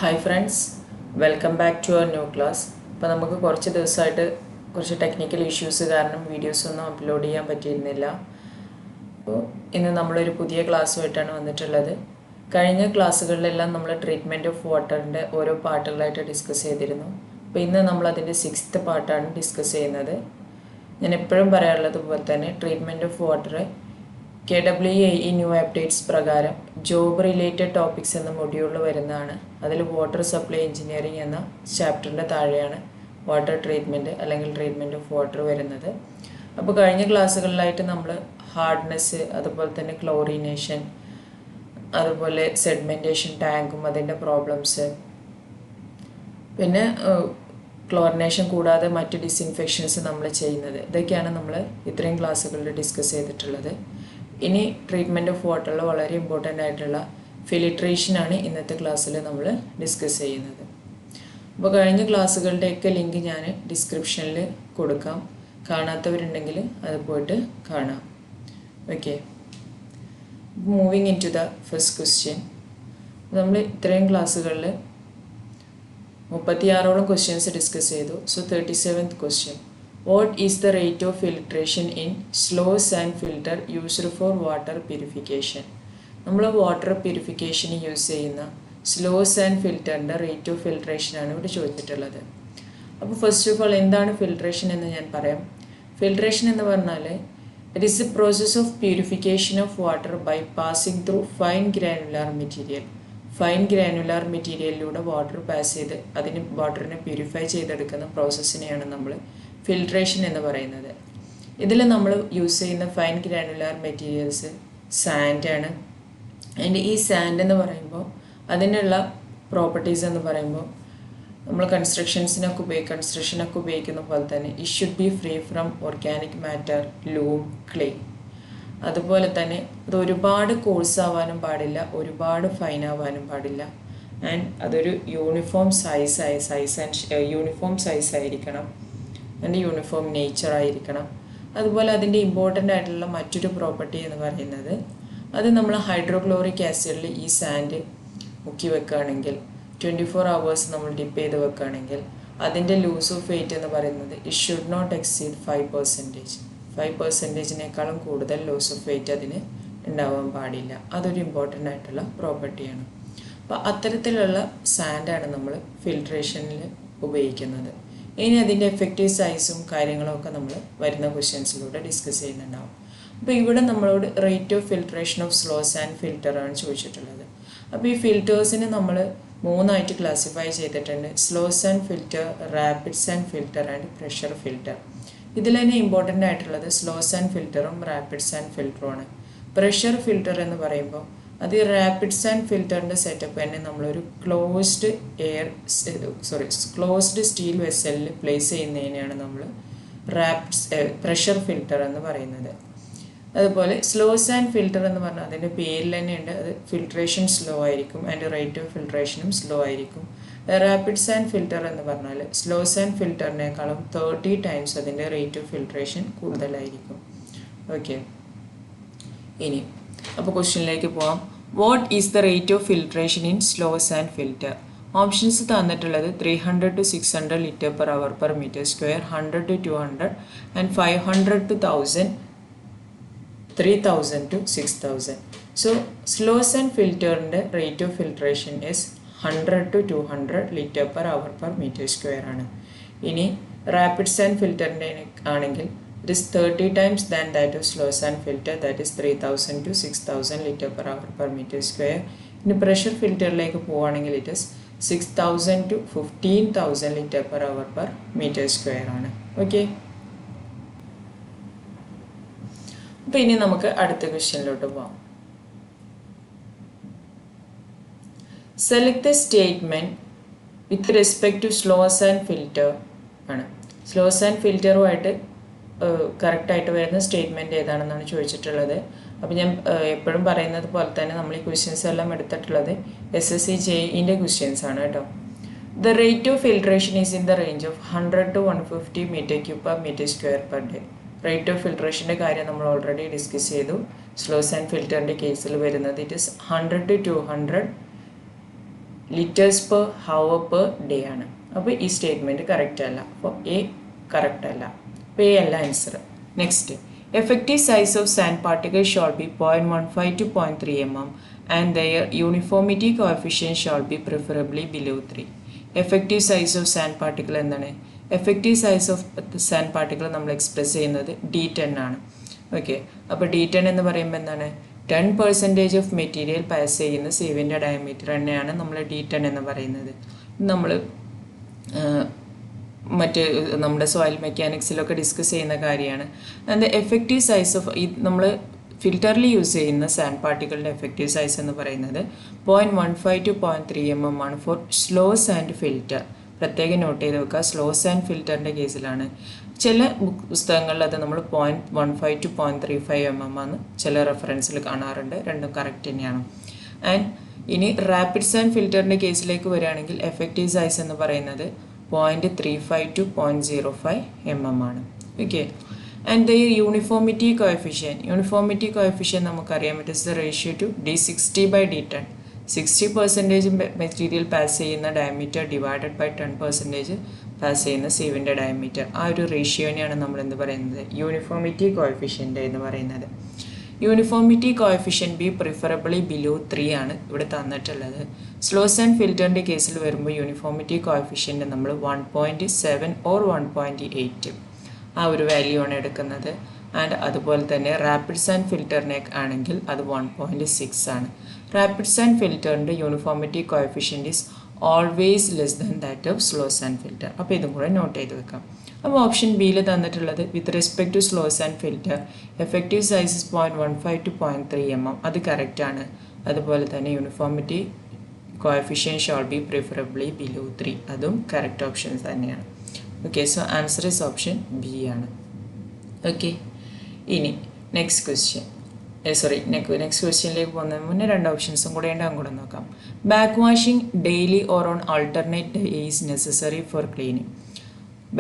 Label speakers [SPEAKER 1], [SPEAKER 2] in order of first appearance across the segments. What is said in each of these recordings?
[SPEAKER 1] Hi friends, welcome back to our new class. ഇപ്പോൾ നമുക്ക് കുറച്ച് ദിവസമായിട്ട് കുറച്ച് ടെക്നിക്കൽ ഇഷ്യൂസ് കാരണം വീഡിയോസ് ഒന്നും അപ്ലോഡ് ചെയ്യാൻ പറ്റിയിരുന്നില്ല. അപ്പോൾ ഇന്ന് നമ്മളൊരു പുതിയ ക്ലാസ്സുമായിട്ടാണ് വന്നിട്ടുള്ളത്. കഴിഞ്ഞ ക്ലാസ്സുകളിലെല്ലാം നമ്മൾ ട്രീറ്റ്മെൻറ്റ് ഓഫ് വാട്ടറിൻ്റെ ഓരോ പാർട്ടുകളായിട്ട് ഡിസ്കസ് ചെയ്തിരുന്നു. അപ്പോൾ ഇന്ന് നമ്മൾ അതിൻ്റെ 6th പാർട്ടാണ് ഡിസ്കസ് ചെയ്യുന്നത്. ഞാൻ എപ്പോഴും പറയാറുള്ളത് പോലെ തന്നെ treatment of water KWAE new updates പ്രകാരം ജോബ് റിലേറ്റഡ് ടോപ്പിക്സ് എന്ന മൊഡ്യൂളിൽ വരുന്നതാണ്. അതിൽ വാട്ടർ സപ്ലൈ എഞ്ചിനീയറിംഗ് എന്ന ചാപ്റ്ററിൻ്റെ താഴെയാണ് വാട്ടർ ട്രീറ്റ്മെൻറ്റ് അല്ലെങ്കിൽ ട്രീറ്റ്മെൻറ്റ് ഓഫ് വാട്ടർ വരുന്നത്. അപ്പോൾ കഴിഞ്ഞ ക്ലാസ്സുകളിലായിട്ട് നമ്മൾ ഹാർഡ്നെസ്, അതുപോലെ തന്നെ ക്ലോറിനേഷൻ, അതുപോലെ സെഡിമെൻറ്റേഷൻ ടാങ്കും അതിൻ്റെ പ്രോബ്ലംസ്, പിന്നെ ക്ലോറിനേഷൻ കൂടാതെ മറ്റ് ഡിസിൻഫെക്ഷൻസ് നമ്മൾ ചെയ്യുന്നത്, ഇതൊക്കെയാണ് നമ്മൾ ഇത്രയും ക്ലാസ്സുകളിൽ ഡിസ്കസ് ചെയ്തിട്ടുള്ളത്. ഇനി ട്രീറ്റ്മെൻറ്റ് ഓഫ് വാട്ടറിൽ വളരെ ഇമ്പോർട്ടൻ്റ് ആയിട്ടുള്ള ഫിൽട്രേഷനാണ് ഇന്നത്തെ ക്ലാസ്സിൽ നമ്മൾ ഡിസ്കസ് ചെയ്യുന്നത്. അപ്പോൾ കഴിഞ്ഞ ക്ലാസ്സുകളുടെയൊക്കെ ലിങ്ക് ഞാൻ ഡിസ്ക്രിപ്ഷനിൽ കൊടുക്കാം. കാണാത്തവരുണ്ടെങ്കിൽ അത് പോയിട്ട് കാണാം. Okay, moving in to the first question. നമ്മൾ ഇത്രയും ക്ലാസ്സുകളിൽ 36ഓളം ക്വസ്റ്റ്യൻസ് ഡിസ്കസ് ചെയ്തു. So 37th question, what is the rate of filtration in slow sand filter used for water purification? നമ്മൾ വാട്ടർ പ്യൂരിഫിക്കേഷന് യൂസ് ചെയ്യുന്ന സ്ലോ സാൻഡ് ഫിൽറ്ററിൻ്റെ റേറ്റ് ഓഫ് ഫിൽട്രേഷനാണ് ഇവിടെ ചോദിച്ചിട്ടുള്ളത്. അപ്പോൾ ഫസ്റ്റ് ഓഫ് ഓൾ എന്താണ് ഫിൽട്രേഷൻ എന്ന് ഞാൻ പറയാം. ഫിൽട്രേഷൻ എന്ന് പറഞ്ഞാൽ it is a process of purification of water by passing through fine granular material. Fine granular മെറ്റീരിയലിലൂടെ വാട്ടർ പാസ് ചെയ്ത് വാട്ടറിനെ പ്യൂരിഫൈ ചെയ്തെടുക്കുന്ന പ്രോസസ്സിനെയാണ് നമ്മൾ ഫിൽട്രേഷൻ എന്ന് പറയുന്നത്. ഇതിൽ നമ്മൾ യൂസ് ചെയ്യുന്ന ഫൈൻ ഗ്രാനുലാർ മെറ്റീരിയൽസ് സാൻഡാണ്. ആൻഡ് ഈ സാൻഡ് എന്ന് പറയുമ്പോൾ അതിനുള്ള പ്രോപ്പർട്ടീസ് എന്ന് പറയുമ്പോൾ നമ്മൾ കൺസ്ട്രക്ഷനൊക്കെ ഉപയോഗിക്കുന്ന പോലെ തന്നെ it should be free from organic matter, loom, clay. അതുപോലെ തന്നെ അത് ഒരുപാട് കോഴ്സ് ആവാനും പാടില്ല, ഒരുപാട് ഫൈൻ ആവാനും പാടില്ല. ആൻഡ് അതൊരു യൂണിഫോം സൈസ് ആയിരിക്കണം. അതിൻ്റെ യൂണിഫോം നേച്ചർ ആയിരിക്കണം. അതുപോലെ അതിൻ്റെ ഇമ്പോർട്ടൻ്റ് ആയിട്ടുള്ള മറ്റൊരു പ്രോപ്പർട്ടി എന്ന് പറയുന്നത്, അത് നമ്മൾ ഹൈഡ്രോക്ലോറിക് ആസിഡിൽ ഈ സാൻഡ് മുക്കി വെക്കുകയാണെങ്കിൽ 24 hours നമ്മൾ ഡിപ്പ് ചെയ്ത് വെക്കുകയാണെങ്കിൽ അതിൻ്റെ ലൂസ് ഓഫ് വെയ്റ്റ് എന്ന് പറയുന്നത് ഇറ്റ് ഷുഡ് നോട്ട് എക്സീഡ് 5%. 5%-നേക്കാളും കൂടുതൽ ലോസ് ഓഫ് വെയ്റ്റ് അതിന് ഉണ്ടാവാൻ പാടില്ല. അതൊരു ഇമ്പോർട്ടൻ്റ് ആയിട്ടുള്ള പ്രോപ്പർട്ടിയാണ്. അപ്പോൾ അത്തരത്തിലുള്ള സാൻഡാണ് നമ്മൾ ഫിൽട്രേഷനിൽ ഉപയോഗിക്കുന്നത്. ഇനി അതിൻ്റെ എഫക്റ്റീവ് സൈസും കാര്യങ്ങളും ഒക്കെ നമ്മൾ വരുന്ന ക്വസ്റ്റ്യൻസിലൂടെ ഡിസ്കസ് ചെയ്യുന്നുണ്ടാവും. അപ്പോൾ ഇവിടെ നമ്മളോട് rate of filtration of slow sand ഫിൽറ്ററാണ് ചോദിച്ചിട്ടുള്ളത്. അപ്പോൾ ഈ ഫിൽറ്റേഴ്സിനെ നമ്മൾ 3ആയിട്ട് ക്ലാസിഫൈ ചെയ്തിട്ടുണ്ട്: slow sand filter, rapid sand filter and pressure filter. ഇതിൽ തന്നെ ഇമ്പോർട്ടൻ്റ് ആയിട്ടുള്ളത് സ്ലോ സാൻഡ് ഫിൽറ്ററും റാപ്പിഡ് സാൻഡ് ഫിൽറ്ററുമാണ്. പ്രഷർ ഫിൽറ്റർ എന്ന് പറയുമ്പോൾ അത് റാപ്പിഡ് സാൻഡ് ഫിൽറ്ററിൻ്റെ സെറ്റപ്പ് തന്നെ നമ്മളൊരു ക്ലോസ്ഡ് സ്റ്റീൽ വെസലിൽ പ്ലേസ് ചെയ്യുന്നതിനെയാണ് നമ്മൾ പ്രഷർ ഫിൽറ്റർ എന്ന് പറയുന്നത്. അതുപോലെ സ്ലോ സാൻഡ് ഫിൽറ്റർ എന്ന് പറഞ്ഞാൽ അതിൻ്റെ പേരിൽ തന്നെയുണ്ട്, അത് ഫിൽട്രേഷൻ സ്ലോ ആയിരിക്കും ആൻഡ് റേറ്റ് ഓഫ് ഫിൽട്രേഷനും സ്ലോ ആയിരിക്കും. റാപ്പിഡ് സാൻഡ് ഫിൽറ്റർ എന്ന് പറഞ്ഞാൽ സ്ലോ സാൻഡ് ഫിൽറ്ററിനേക്കാളും 30 times അതിൻ്റെ റേറ്റ് ഓഫ് ഫിൽട്രേഷൻ കൂടുതലായിരിക്കും. ഓക്കെ, ഇനി അപ്പോൾ ക്വസ്റ്റ്യനിലേക്ക് പോവാം. What is the rate of filtration in slow sand filter? Options തന്നിട്ടുള്ളത് 300 to 600 L/m², 100 to 200 and 500 to 1000, 3000 to 6000. So slow sand filterന്റെ rate of filtration is 100 to 200 L/m². ആണ്. ഇനി rapid sand ഫിൽറ്ററിൻ്റെ ആണെങ്കിൽ it is 30 times than that of slow sand filter, that is 3000 to 6000 L/m². ഇനി pressure ഫിൽറ്ററിലേക്ക് പോവുകയാണെങ്കിൽ it is 6000 to 15000 L/m². ആണ്. Okay, അപ്പോൾ ഇനി നമുക്ക് അടുത്ത ക്വസ്റ്റ്യനിലോട്ട് പോകാം. Select the statement with respect to slow sand filter ആണ്. സ്ലോ സാൻഡ് ഫിൽറ്ററുമായിട്ട് കറക്റ്റായിട്ട് വരുന്ന സ്റ്റേറ്റ്മെൻറ്റ് ഏതാണെന്നാണ് ചോദിച്ചിട്ടുള്ളത്. അപ്പോൾ ഞാൻ എപ്പോഴും പറയുന്നത് പോലെ തന്നെ നമ്മൾ ഈ ക്വസ്റ്റ്യൻസ് എല്ലാം എടുത്തിട്ടുള്ളത് SSC JEE ക്വസ്റ്റ്യൻസ് ആണ് കേട്ടോ. The rate of filtration is in the range of 100 to 150 m3/m² per day. Rate of ഫിൽട്രേഷൻ്റെ കാര്യം നമ്മൾ ഓൾറെഡി ഡിസ്കസ് ചെയ്തു. സ്ലോ സാൻഡ് ഫിൽറ്ററിൻ്റെ കേസിൽ വരുന്നത് it is 100 to 200 liters per hour per day ആണ്. അപ്പോൾ ഈ സ്റ്റേറ്റ്മെൻറ്റ് കറക്റ്റ് അല്ല. അപ്പോൾ എ കറക്റ്റ് അല്ല. അപ്പോൾ എ അല്ല answer. Next, effective size of sand particles shall be 0.15 to 0.3 mm and their uniformity coefficient shall be preferably below 3. Effective size of sand particle എന്താണ്? Effective size of sand particle നമ്മൾ express ചെയ്യുന്നത് D10 ആണ്. Okay, അപ്പോൾ D10 എന്ന് പറയുമ്പോൾ എന്താണ്? 10% of material pass ചെയ്യുന്ന സീവിൻ്റെ ഡയമീറ്റർ തന്നെയാണ് നമ്മൾ D10 എന്ന് പറയുന്നത്. നമ്മൾ മറ്റ് നമ്മുടെ സോയിൽ മെക്കാനിക്സിലൊക്കെ ഡിസ്കസ് ചെയ്യുന്ന കാര്യമാണ്. ആൻഡ് എഫക്റ്റീവ് സൈസ് ഓഫ് ഈ നമ്മൾ ഫിൽറ്ററിൽ യൂസ് ചെയ്യുന്ന സാൻഡ് പാർട്ടിക്കിളുടെ എഫക്റ്റീവ് സൈസ് എന്ന് പറയുന്നത് 0.15 to 0.3 mm ആണ് ഫോർ സ്ലോ സാൻഡ് ഫിൽറ്റർ. പ്രത്യേകം നോട്ട് ചെയ്ത് വെക്കുക, സ്ലോ സാൻഡ് ഫിൽറ്ററിൻ്റെ കേസിലാണ്. ചില പുസ്തകങ്ങളിൽ അത് നമ്മൾ 0.15 to 0.35 mm ആണ് ചില റെഫറൻസിൽ കാണാറുണ്ട്. രണ്ടും കറക്റ്റ് തന്നെയാണ്. ആൻഡ് ഇനി റാപ്പിഡ് സാൻഡ് ഫിൽറ്ററിൻ്റെ കേസിലേക്ക് വരികയാണെങ്കിൽ എഫക്റ്റീവ് സൈസ് എന്ന് പറയുന്നത് 0.35 to 0.05 mm ആണ്. Okay, and the uniformity coefficient നമുക്കറിയാം, it is the ratio to D60/D10. 60% material pass ചെയ്യുന്ന ഡയമീറ്റർ ഡിവൈഡഡ് ബൈ 10% പാസ് ചെയ്യുന്ന സീവിൻ്റെ ഡയമീറ്റർ. ആ ഒരു റേഷ്യോനെയാണ് നമ്മൾ എന്ത് പറയുന്നത്? യൂണിഫോമിറ്റി കോഎഫിഷ്യൻ്റ് എന്ന് പറയുന്നത്. Uniformity coefficient B preferably below 3 ആണ് ഇവിടെ തന്നിട്ടുള്ളത്. സ്ലോ സാൻഡ് ഫിൽറ്ററിൻ്റെ കേസിൽ വരുമ്പോൾ യൂണിഫോമിറ്റി കോഎഫിഷ്യൻറ്റ് നമ്മൾ 1.7 or 1.8 ആ ഒരു വാല്യൂ ആണ് എടുക്കുന്നത്. ആൻഡ് അതുപോലെ തന്നെ റാപ്പിഡ് സാൻഡ് ഫിൽറ്ററിനെ ആണെങ്കിൽ അത് 1.6 ആണ്. റാപ്പിഡ് സാൻഡ് ഫിൽറ്ററിൻ്റെ uniformity coefficient is always less than that of slow sand filter. അപ്പോൾ ഇതും കൂടെ നോട്ട് ചെയ്ത് വെക്കാം. അപ്പോൾ ഓപ്ഷൻ ബിയിൽ തന്നിട്ടുള്ളത് with respect to slow sand filter effective size 0.15 to 0.3 mm അത് കറക്റ്റാണ്. അതുപോലെ തന്നെ uniformity coefficient shall be preferably below 3 അതും കറക്റ്റ് ഓപ്ഷൻസ് തന്നെയാണ്. Okay, so answer is option B ആണ്. ഓക്കെ, ഇനി നെക്സ്റ്റ് ക്വസ്റ്റ്യനിലേക്ക് പോകുന്നതിന് മുന്നേ രണ്ട് ഓപ്ഷൻസും കൂടെ ഉണ്ട്, അങ്ങോട്ട് നോക്കാം. Back washing daily or on alternate day is necessary for cleaning.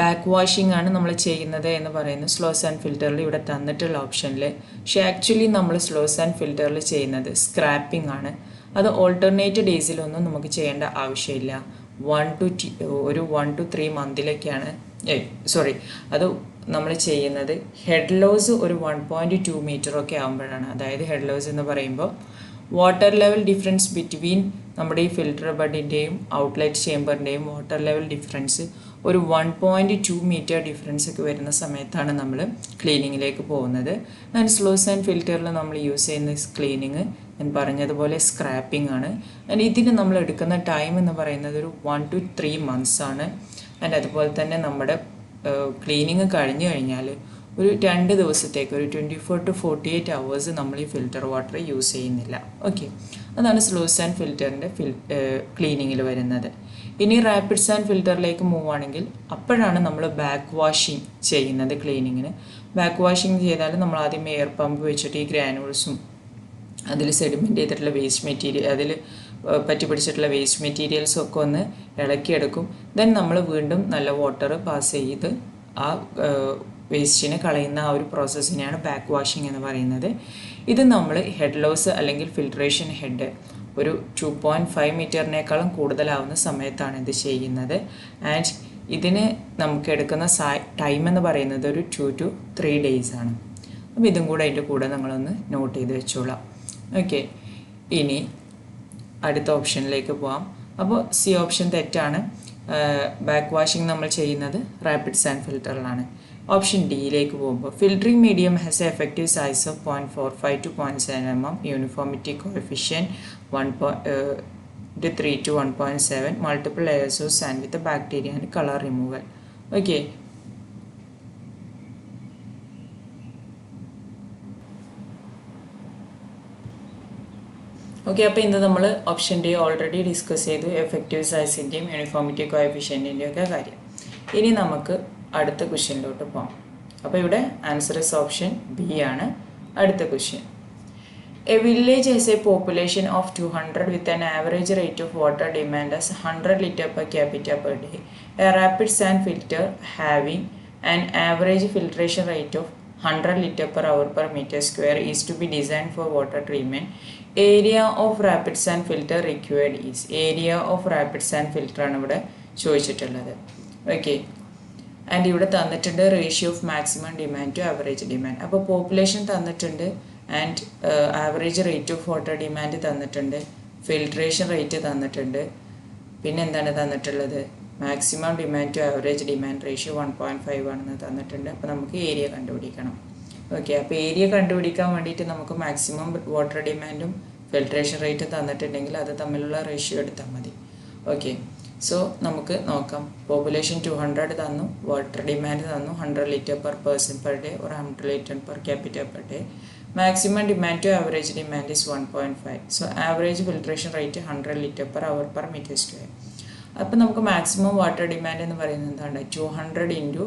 [SPEAKER 1] Back washing ആണ് നമ്മൾ ചെയ്യുന്നത് എന്ന് പറയുന്നത് സ്ലോ സാൻഡ് ഫിൽറ്ററിൽ ഇവിടെ തന്നിട്ടുള്ള ഓപ്ഷനിൽ. പക്ഷേ ആക്ച്വലി നമ്മൾ സ്ലോ സാൻഡ് ഫിൽറ്ററിൽ ചെയ്യുന്നത് സ്ക്രാപ്പിംഗ് ആണ്. അത് ഓൾട്ടർനേറ്റ് ഡേയ്സിലൊന്നും നമുക്ക് ചെയ്യേണ്ട ആവശ്യമില്ല. 1 to 3 മന്തിലൊക്കെയാണ് അത് നമ്മൾ ചെയ്യുന്നത്. ഹെഡ് ലോസ് ഒരു 1.2 meter ഒക്കെ ആകുമ്പോഴാണ്. അതായത് ഹെഡ് ലോസ് എന്ന് പറയുമ്പോൾ വാട്ടർ ലെവൽ ഡിഫറൻസ് ബിറ്റ്വീൻ നമ്മുടെ ഈ ഫിൽറ്റർ ബഡിൻ്റെയും ഔട്ട്ലെറ്റ് ചേമ്പറിൻ്റെയും വാട്ടർ ലെവൽ ഡിഫറൻസ് ഒരു 1.2 meter ഡിഫറൻസ് ഒക്കെ വരുന്ന സമയത്താണ് നമ്മൾ ക്ലീനിങ്ങിലേക്ക് പോകുന്നത്. ആൻഡ് സ്ലോ സാൻഡ് ഫിൽറ്ററിൽ നമ്മൾ യൂസ് ചെയ്യുന്ന ക്ലീനിങ് ഞാൻ പറഞ്ഞതുപോലെ സ്ക്രാപ്പിംഗ് ആണ്. ആൻഡ് ഇതിന് നമ്മൾ എടുക്കുന്ന ടൈം എന്ന് പറയുന്നത് ഒരു 1 to 3 months ആണ്. ആൻഡ് അതുപോലെ തന്നെ നമ്മുടെ ക്ലീനിങ് കഴിഞ്ഞു കഴിഞ്ഞാൽ ഒരു 2 ദിവസത്തേക്ക് ഒരു 24 to 48 hours നമ്മൾ ഈ ഫിൽറ്റർ വാട്ടർ യൂസ് ചെയ്യുന്നില്ല. ഓക്കെ, അതാണ് സ്ലോ സാൻഡ് ഫിൽറ്ററിൻ്റെ ക്ലീനിങ്ങിൽ വരുന്നത്. ഇനി റാപ്പിഡ് സാൻഡ് ഫിൽറ്ററിലേക്ക് മൂവ് ആണെങ്കിൽ അപ്പോഴാണ് നമ്മൾ ബാക്ക് വാഷിംഗ് ചെയ്യുന്നത്. ക്ലീനിങ്ങിന് ബാക്ക് വാഷിംഗ് ചെയ്താൽ നമ്മൾ ആദ്യം എയർ പമ്പ് വെച്ചിട്ട് ഈ ഗ്രാനുൾസും അതിൽ സെഡിമെൻ്റ് ചെയ്തിട്ടുള്ള വേസ്റ്റ് മെറ്റീരിയൽ അതിൽ പറ്റി പിടിച്ചിട്ടുള്ള വേസ്റ്റ് മെറ്റീരിയൽസും ഒക്കെ ഒന്ന് ഇളക്കിയെടുക്കും. ദെൻ നമ്മൾ വീണ്ടും നല്ല വാട്ടർ പാസ് ചെയ്ത് ആ വേസ്റ്റിനെ കളയുന്ന ആ ഒരു പ്രോസസ്സിനെയാണ് ബാക്ക് വാഷിംഗ് എന്ന് പറയുന്നത്. ഇത് നമ്മൾ ഹെഡ് ലോസ് അല്ലെങ്കിൽ ഫിൽട്രേഷൻ ഹെഡ് ഒരു 2.5 meterനേക്കാളും കൂടുതലാവുന്ന സമയത്താണ് ഇത് ചെയ്യുന്നത്. ആൻഡ് ഇതിന് നമുക്ക് എടുക്കുന്ന ടൈം എന്ന് പറയുന്നത് ഒരു 2 to 3 days ആണ്. അപ്പോൾ ഇതും കൂടെ അതിൻ്റെ കൂടെ നിങ്ങളൊന്ന് നോട്ട് ചെയ്ത് വെച്ചോളാം. ഓക്കെ, ഇനി അടുത്ത ഓപ്ഷനിലേക്ക് പോകാം. അപ്പോൾ സി ഓപ്ഷൻ തെറ്റാണ്. ബാക്ക് വാഷിംഗ് നമ്മൾ ചെയ്യുന്നത് റാപ്പിഡ് സാൻഡ് ഫിൽറ്ററിലാണ്. ഓപ്ഷൻ ഡിയിലേക്ക് പോകുമ്പോൾ filtering medium has A effective size of 0.45 to 0.7 mm, uniformity coefficient 1.3 to 1.7, multiple layers of sand with bacteria and colour removal. Okay, അപ്പോൾ ഇന്ന് നമ്മൾ ഓപ്ഷൻ ഡി ഓൾറെഡി ഡിസ്കസ് ചെയ്തു, effective സൈസിൻ്റെയും uniformity കോഎഫിഷ്യൻറ്റിൻ്റെയും ഒക്കെ കാര്യം. ഇനി നമുക്ക് അടുത്ത ക്വസ്റ്റ്യനിലോട്ട് പോകാം. അപ്പോൾ ഇവിടെ ആൻസർ ഇസ് ഓപ്ഷൻ ബി ആണ്. അടുത്ത question, A village has A population of 200 with an average rate of water demand as 100 liter per capita per day. A rapid sand filter having an average filtration rate of 100 liter per hour per meter square is to be designed for water treatment. Area of rapid sand filter required is area of rapid sand ഫിൽറ്ററാണ് ഇവിടെ ചോദിച്ചിട്ടുള്ളത്. Okay, and ഇവിടെ തന്നിട്ടുണ്ട് ratio of maximum demand to average demand. അപ്പോൾ population തന്നിട്ടുണ്ട് and average rate of water demand തന്നിട്ടുണ്ട്, filtration rate തന്നിട്ടുണ്ട്, പിന്നെ എന്താണ് തന്നിട്ടുള്ളത്, maximum demand to average demand ratio 1.5 ആണെന്ന് തന്നിട്ടുണ്ട്. അപ്പോൾ നമുക്ക് ഏരിയ കണ്ടുപിടിക്കണം. ഓക്കെ, അപ്പോൾ ഏരിയ കണ്ടുപിടിക്കാൻ വേണ്ടിയിട്ട് നമുക്ക് മാക്സിമം വാട്ടർ ഡിമാൻഡും ഫിൽട്രേഷൻ റേറ്റും തന്നിട്ടുണ്ടെങ്കിൽ അത് തമ്മിലുള്ള റേഷ്യോ എടുത്താൽ മതി. ഓക്കെ, സോ നമുക്ക് നോക്കാം. പോപ്പുലേഷൻ 200 തന്നു, വാട്ടർ ഡിമാൻഡ് തന്നു 100 litre per person per day or 100 litre per capital per day. Maximum demand to average demand is 1.5. So average filtration rate 100 litre per hour per metre square. അപ്പോൾ നമുക്ക് maximum water demand എന്ന് പറയുന്നത് എന്താണ്, 200 into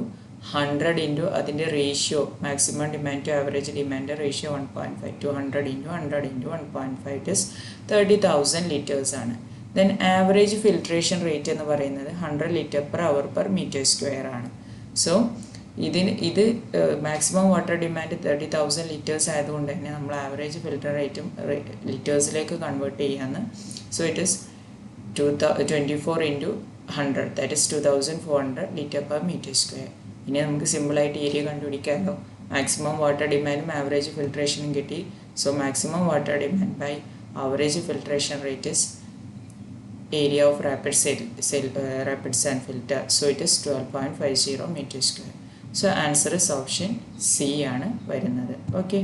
[SPEAKER 1] 100 into അതിൻ്റെ ratio maximum demand to average demand ratio 1.5. 200 into 100 into 1.5 is 30,000 litres ആണ്. Then average filtration rate എന്ന് പറയുന്നത് 100 litre per hour per metre square ആണ്. സോ ഇത് മാക്സിമം വാട്ടർ ഡിമാൻഡ് 30,000 ലിറ്റേഴ്സ് ആയതുകൊണ്ട് തന്നെ നമ്മൾ ആവറേജ് ഫിൽറ്റർ റേറ്റും ലിറ്റേഴ്സിലേക്ക് കൺവേർട്ട് ചെയ്യാമെന്ന്. So it is 24 into 100 that is 2400 litre per metre square. ഇനി നമുക്ക് സിമ്പിളായിട്ട് ഏരിയ കണ്ടുപിടിക്കാമല്ലോ. മാക്സിമം വാട്ടർ ഡിമാൻഡും ആവറേജ് ഫിൽട്രേഷനും കിട്ടി. So maximum water demand by average filtration rate is area of rapid sand filter. So it is 12.50 meter square. So answer is option C ആണ് വരുന്നത്. Okay,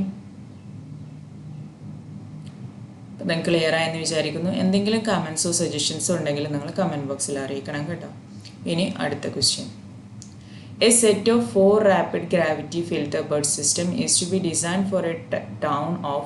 [SPEAKER 1] then clear ആയെന്ന് വിചാരിക്കുന്നു. എന്തെങ്കിലും കമൻസോ സജഷൻസോ ഉണ്ടെങ്കിൽ നിങ്ങൾ കമൻറ്റ് ബോക്സിൽ അറിയിക്കണം കേട്ടോ. ഇനി അടുത്ത question. A set of 4 rapid gravity filter bed system is to be designed for a town of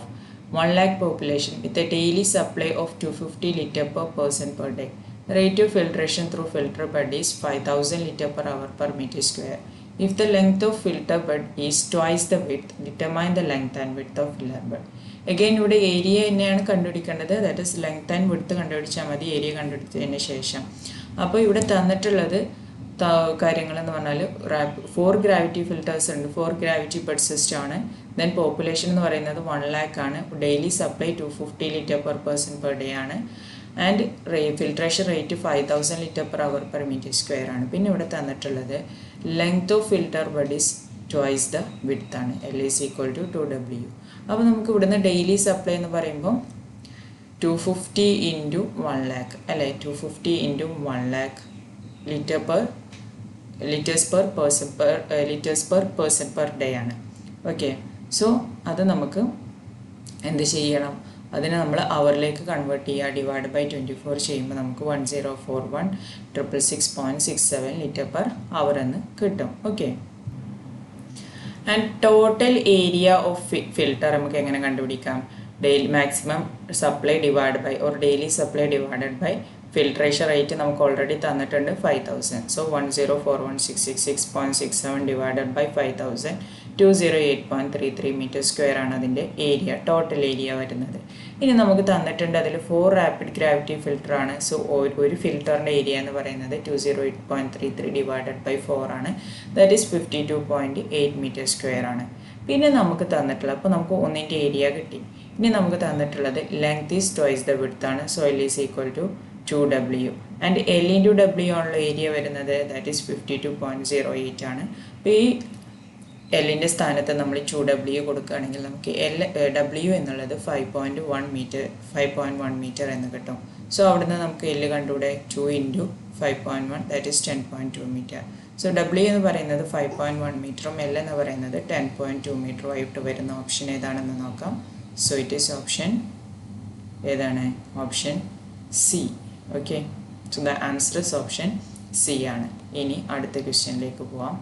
[SPEAKER 1] 1 lakh population with a daily supply of 250 liter per person per day. The rate of filtration through filter bed is 5000 liter per hour per meter square. If the length of filter bed is twice the width, determine the length and width of filter bed. Again ഇവിടെ area തന്നെയാണ് കണ്ടുപിടിക്കേണ്ടത്. That is length and width കണ്ടുപിടിച്ചാൽ മതി area കണ്ടുപിടിച്ചതിന് ശേഷം. അപ്പോൾ ഇവിടെ തന്നിട്ടുള്ളത് കാര്യങ്ങളെന്ന് പറഞ്ഞാൽ 4 ഗ്രാവിറ്റി ഫിൽറ്റേഴ്സ് ഉണ്ട്, 4 ഗ്രാവിറ്റി ബെഡ് സിസ്റ്റം ആണ്. ദെൻ പോപ്പുലേഷൻ എന്ന് പറയുന്നത് 1 lakh ആണ്. Daily supply 250 litre per person per day ആണ്. And filtration rate 5000 litre per hour per metre square ആണ്. പിന്നെ ഇവിടെ തന്നിട്ടുള്ളത് length of filter bed is twice the width ആണ്. L is equal to 2W. അപ്പോൾ നമുക്ക് ഇവിടുന്ന് ഡെയിലി സപ്ലൈ എന്ന് പറയുമ്പോൾ 250 ഇൻറ്റു 1 lakh അല്ലേ, 250 into 1 lakh liters per person per day ആണ്. ഓക്കെ, സോ അത് നമുക്ക് എന്ത് ചെയ്യണം, അതിനെ നമ്മൾ അവറിലേക്ക് കൺവേർട്ട് ചെയ്യുക. ഡിവൈഡ് ബൈ 24 ചെയ്യുമ്പോൾ നമുക്ക് 1041,666.67 ലിറ്റർ പെർ അവർ എന്ന് കിട്ടും. Okay, and total area of filter നമുക്ക് എങ്ങനെ കണ്ടുപിടിക്കാം, daily maximum supply divide by or daily supply divided by filtration rate നമുക്ക് ഓൾറെഡി തന്നിട്ടുണ്ട് 5000. So 1041,666.67 divided by 5000 208.33 metre square ആണ് അതിൻ്റെ ഏരിയ, ടോട്ടൽ ഏരിയ വരുന്നത്. ഇനി നമുക്ക് തന്നിട്ടുണ്ട് അതിൽ 4 റാപ്പിഡ് ഗ്രാവിറ്റി ഫിൽറ്റർ ആണ്. സോ ഒരു ഫിൽറ്ററിൻ്റെ ഏരിയ എന്ന് പറയുന്നത് 208.33 ഡിവൈഡഡ് ബൈ 4 ആണ്. ദാറ്റ് ഈസ് 52.8 മീറ്റർ സ്ക്വയർ ആണ്. പിന്നെ നമുക്ക് തന്നിട്ടുള്ളത്, അപ്പോൾ നമുക്ക് ഒന്നിൻ്റെ ഏരിയ കിട്ടി. ഇനി നമുക്ക് തന്നിട്ടുള്ളത് length is twice the width ആണ്. So L is equal to 2W and L into W ആണുള്ള ഏരിയ വരുന്നത്, ദാറ്റ് ഈസ് 52.08 ആണ്. അപ്പോൾ ഈ എല്ലിൻ്റെ സ്ഥാനത്ത് നമ്മൾ 2W കൊടുക്കുകയാണെങ്കിൽ നമുക്ക് W എന്നുള്ളത് 5.1 മീറ്റർ എന്ന് കിട്ടും. സോ അവിടുന്ന് നമുക്ക് L കണ്ടുകൂടെ 2 into 5.1 that is 10.2 metre. So W എന്ന് പറയുന്നത് 5.1 മീറ്ററും L എന്ന് പറയുന്നത് 10.2 മീറ്ററും ആയിട്ട് വരുന്ന ഓപ്ഷൻ ഏതാണെന്ന് നോക്കാം. സോ ഇറ്റ് ഈസ് ഓപ്ഷൻ ഏതാണ്, option C. Okay, so the answer is option C ആണ്. ഇനി അടുത്ത ക്വസ്റ്റ്യനിലേക്ക് പോവാം.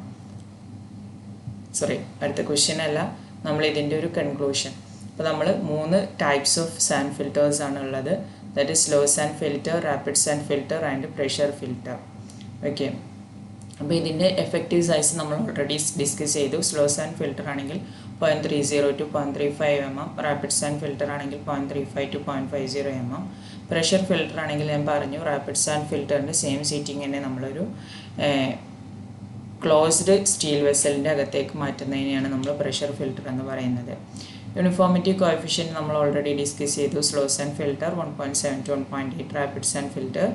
[SPEAKER 1] അടുത്ത ക്വസ്റ്റ്യൻ അല്ല, നമ്മൾ ഇതിൻ്റെ ഒരു കൺക്ലൂഷൻ. അപ്പോൾ നമ്മൾ 3 ടൈപ്സ് ഓഫ് സാൻഡ് ഫിൽറ്റേഴ്സ് ആണ് ഉള്ളത്. That is slow sand filter, rapid sand filter and pressure filter. Okay, അപ്പോൾ ഇതിൻ്റെ എഫക്റ്റീവ് സൈസ് നമ്മൾ ഓൾറെഡി ഡിസ്കസ് ചെയ്തു. സ്ലോ സാൻഡ് ഫിൽറ്റർ ആണെങ്കിൽ 0.30 to 0.35 mm, rapid sand filter ആണെങ്കിൽ 0.35 to 0.50 mm. പ്രഷർ ഫിൽറ്റർ ആണെങ്കിൽ ഞാൻ പറഞ്ഞു റാപ്പിഡ് സാൻഡ് ഫിൽറ്ററിൻ്റെ സെയിം സീറ്റിംഗ് തന്നെ നമ്മളൊരു ക്ലോസ്ഡ് സ്റ്റീൽ വെസലിൻ്റെ അകത്തേക്ക് മാറ്റുന്നതിനെയാണ് നമ്മൾ പ്രഷർ ഫിൽറ്റർ എന്ന് പറയുന്നത്. യൂണിഫോമിറ്റി കോഎഫിഷ്യൻറ്റ് നമ്മൾ ഓൾറെഡി ഡിസ്കസ് ചെയ്തു. Slow sand filter 1.7 to 1.8, rapid sand filter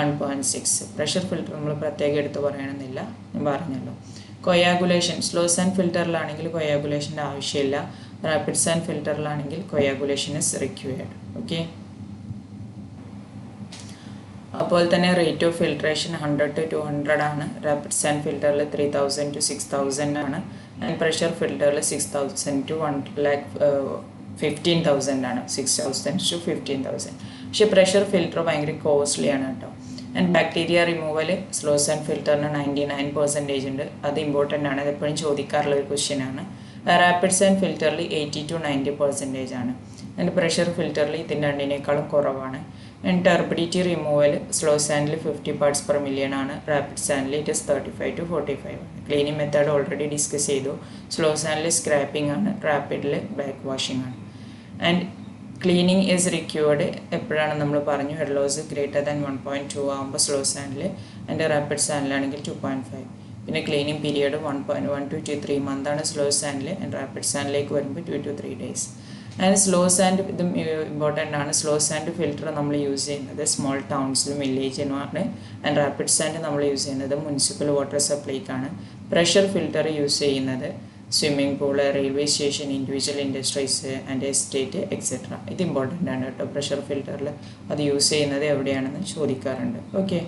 [SPEAKER 1] 1.6. Pressure filter നമ്മൾ പ്രത്യേകം എടുത്ത് പറയണമെന്നില്ല, ഞാൻ പറഞ്ഞല്ലോ. കൊയാഗുലേഷൻ സ്ലോസ് ആൻഡ് ഫിൽറ്ററിലാണെങ്കിൽ കൊയാഗുലേഷൻ്റെ ആവശ്യമില്ല. റാപ്പിഡ്സ് ആൻഡ് ഫിൽറ്ററിലാണെങ്കിൽ കൊയാഗുലേഷൻ ഇസ് റിക്വയർഡ്. ഓക്കെ. അപ്പോൾ തന്നെ റേറ്റ് ഓഫ് ഫിൽട്രേഷൻ 100 to 200 ആണ്. റാപ്പിഡ്സ് ആൻഡ് ഫിൽറ്ററിൽ 3000 to 6000 ആണ്. ആൻഡ് പ്രഷർ ഫിൽറ്ററിൽ 6000 to 1,15,000 ആണ്. 6000 to 15,000. പക്ഷേ പ്രഷർ ഫിൽറ്റർ ഭയങ്കര കോസ്റ്റ്ലി ആണ് കേട്ടോ. And bacteria removal slow sand ഫിൽറ്ററിന് 99% ഉണ്ട്. അത് ഇമ്പോർട്ടൻ്റ് ആണ്, അത് എപ്പോഴും ചോദിക്കാറുള്ള ഒരു ക്വസ്റ്റ്യൻ ആണ്. റാപ്പിഡ്സ് ആൻഡ് ഫിൽറ്ററിൽ 80 to 90% ആണ്. ആൻഡ് പ്രഷർ ഫിൽറ്ററിൽ ഇതിൻ്റെ രണ്ടിനേക്കാളും കുറവാണ്. And turbidity removal slow sandal 50 parts per million ആണ്. Rapid sandal it is 35 to 45 ആണ്. ക്ലീനിങ് മെത്തേഡ് ഓൾറെഡി ഡിസ്കസ് ചെയ്തു. സ്ലോ സാൻഡിൽ സ്ക്രാപ്പിംഗ് ആണ്, റാപ്പിഡിൽ ബാക്ക് വാഷിംഗ് ആണ്. ആൻഡ് ക്ലീനിങ് ഈസ് റിക്വേർഡ് എപ്പോഴാണ് നമ്മൾ പറഞ്ഞു, ഹെഡ് ലോസ് ഗ്രേറ്റർ ദാൻ 1.2 ആകുമ്പോൾ സ്ലോ സാൻഡിൽ, ആൻഡ് റാപ്പിഡ് സാൻഡിലാണെങ്കിൽ 2.5. പിന്നെ ക്ലീനിങ് പീരിയഡ് 1.1 to 3 months ആണ് സ്ലോ സാൻഡിൽ. ആൻഡ് റാപ്പിഡ് സാൻഡിലേക്ക് വരുമ്പോൾ 2 to 3 days. And slow sand ഇതും ഇമ്പോർട്ടൻ്റ് ആണ്. സ്ലോ സാൻഡ് ഫിൽറ്റർ നമ്മൾ യൂസ് ചെയ്യുന്നത് സ്മോൾ ടൗൺസിലും വില്ലേജിനുമാണ്. ആൻഡ് റാപ്പിഡ് സാൻഡ് നമ്മൾ യൂസ് ചെയ്യുന്നത് മുനിസിപ്പൽ വാട്ടർ സപ്ലൈക്കാണ്. പ്രഷർ ഫിൽറ്റർ യൂസ് ചെയ്യുന്നത് swimming pool, railway station, individual industries and estate etcetera. ഇത് ഇമ്പോർട്ടൻ്റ് ആണ് കേട്ടോ. പ്രഷർ ഫിൽറ്ററിൽ അത് യൂസ് ചെയ്യുന്നത് എവിടെയാണെന്ന് ചോദിക്കാറുണ്ട്. ഓക്കെ.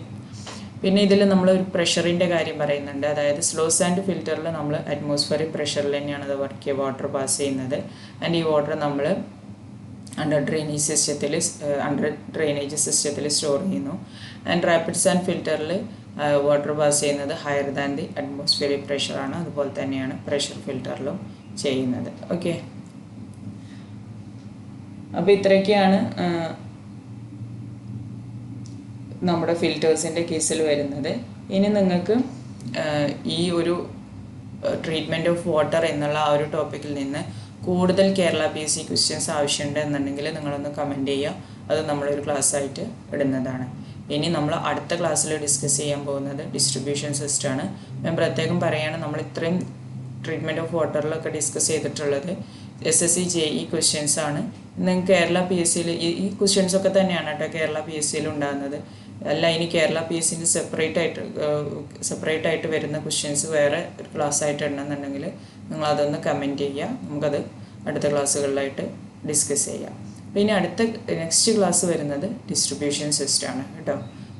[SPEAKER 1] പിന്നെ ഇതിൽ നമ്മൾ ഒരു പ്രഷറിൻ്റെ കാര്യം പറയുന്നുണ്ട്. അതായത് സ്ലോ സാൻഡ് ഫിൽറ്ററിൽ നമ്മൾ അറ്റ്മോസ്ഫിയറിക് പ്രഷറിൽ തന്നെയാണ് അത് വർക്ക് ചെയ്യുക, വാട്ടർ പാസ് ചെയ്യുന്നത്. ആൻഡ് ഈ വാട്ടർ നമ്മൾ അണ്ടർ ഡ്രെയിനേജ് സിസ്റ്റത്തിൽ സ്റ്റോർ ചെയ്യുന്നു. ആൻഡ് റാപ്പിഡ് സാൻഡ് ഫിൽറ്ററിൽ വാട്ടർ പാസ് ചെയ്യുന്നത് ഹയർ ദാൻ ദി അറ്റ്മോസ്ഫിയറിക് പ്രഷറാണ്. അതുപോലെ തന്നെയാണ് പ്രഷർ ഫിൽറ്ററിലും ചെയ്യുന്നത്. ഓക്കെ. അപ്പോൾ ഇത്രയൊക്കെയാണ് നമ്മുടെ ഫിൽറ്റേഴ്സിൻ്റെ കേസിൽ വരുന്നത്. ഇനി നിങ്ങൾക്ക് ഈ ഒരു ട്രീറ്റ്മെൻറ്റ് ഓഫ് വാട്ടർ എന്നുള്ള ആ ഒരു ടോപ്പിക്കിൽ നിന്ന് കൂടുതൽ കേരള PSC ക്വസ്റ്റ്യൻസ് ആവശ്യമുണ്ട് എന്നുണ്ടെങ്കിൽ നിങ്ങളൊന്ന് കമൻറ്റ് ചെയ്യുക. അത് നമ്മളൊരു ക്ലാസ്സായിട്ട് ഇടുന്നതാണ്. ഇനി നമ്മൾ അടുത്ത ക്ലാസ്സിൽ ഡിസ്കസ് ചെയ്യാൻ പോകുന്നത് ഡിസ്ട്രിബ്യൂഷൻ സിസ്റ്റമാണ്. ഞാൻ പ്രത്യേകം പറയുകയാണ്, നമ്മൾ ഇത്രയും ട്രീറ്റ്മെൻറ്റ് ഓഫ് വാട്ടറിലൊക്കെ ഡിസ്കസ് ചെയ്തിട്ടുള്ളത് SSC JE ക്വസ്റ്റ്യൻസ് ആണ്. നിങ്ങൾക്ക് കേരള PSCയിൽ ഈ ക്വസ്റ്റ്യൻസൊക്കെ തന്നെയാണ് കേട്ടോ കേരള PSCയിൽ ഉണ്ടാകുന്നത്. അല്ല ഇനി കേരള PSCൻ്റെ സെപ്പറേറ്റ് ആയിട്ട് വരുന്ന ക്വസ്റ്റ്യൻസ് വേറെ ഒരു ക്ലാസ് ആയിട്ട് ഉണ്ടെന്നുണ്ടെങ്കിൽ നിങ്ങളതൊന്ന് കമൻറ്റ് ചെയ്യുക. നമുക്കത് അടുത്ത ക്ലാസ്സുകളിലായിട്ട് ഡിസ്കസ് ചെയ്യാം. പിന്നെ നെക്സ്റ്റ് ക്ലാസ് വരുന്നത് ഡിസ്ട്രിബ്യൂഷൻ സിസ്റ്റമാണ് കേട്ടോ.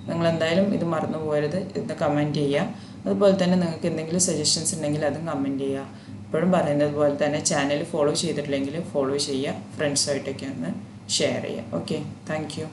[SPEAKER 1] നിങ്ങളെന്തായാലും ഇത് മറന്നു പോകരുത്, ഇത് കമൻറ്റ് ചെയ്യുക. അതുപോലെ തന്നെ നിങ്ങൾക്ക് എന്തെങ്കിലും സജഷൻസ് ഉണ്ടെങ്കിൽ അതും കമൻറ്റ് ചെയ്യുക. എപ്പോഴും പറയുന്നത് പോലെ തന്നെ ചാനൽ ഫോളോ ചെയ്തിട്ടില്ലെങ്കിൽ ഫോളോ ചെയ്യുക, ഫ്രണ്ട്സുമായിട്ടൊക്കെ ഒന്ന് ഷെയർ ചെയ്യുക. Okay, thank you.